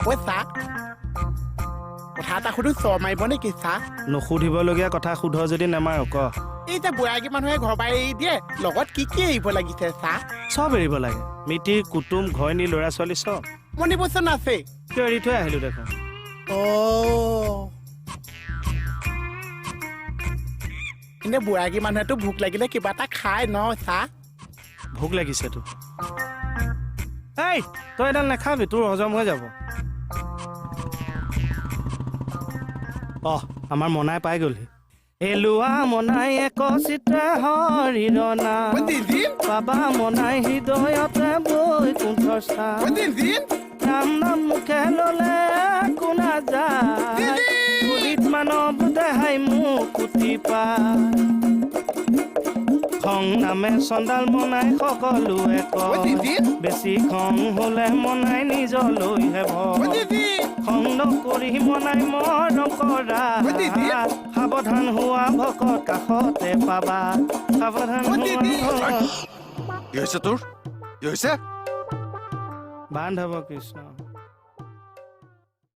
ঐ চা কথা এটা সুধো চৰ মাৰিব নেকি চা নুসুধিবলগীয়া কথা সোধ যদি নেমাৰো ক এই যে বুঢ়াগী মানুহে ঘৰ বাৰী এৰি দিয়ে লগত কি এৰিব লাগিছে চা চব এৰিব লাগে মিতিৰ কুটুম ঘৈণী ল'ৰা ছোৱালী চব মণি বচন আছে কিয় এৰি থৈ আহিলো দেখোন এনে বুঢ়াগী মানুহেতো ভোক লাগিলে কিবা এটা খাই ন চা ভোক লাগিছে তোৰ এই তই এডাল নাখাবি তোৰ হজম হৈ যাব আমাৰ মনাই পাই গ'লহি এলুৱা মনাই এক চিত্ৰে হৰিৰণা বাবা মনাই হৃদয়তে বৈ কুণ্ঠৰ চাম নাম নাম মুখে ললে কোনা যায় পুলিত মানৱ দেহাই মোক কুটি পা খং নামে চণ্ডাল মনাই সকলোৱে কয় বেছি খং হলে মনাই নিজলৈহে ভয় খং নকৰি মনাই মৰম কৰা সাৱধান হোৱা ভকত কাষতে পাবা সাৱধান কি হৈছে তোৰ কি হৈছে বান্ধৱ কৃষ্ণ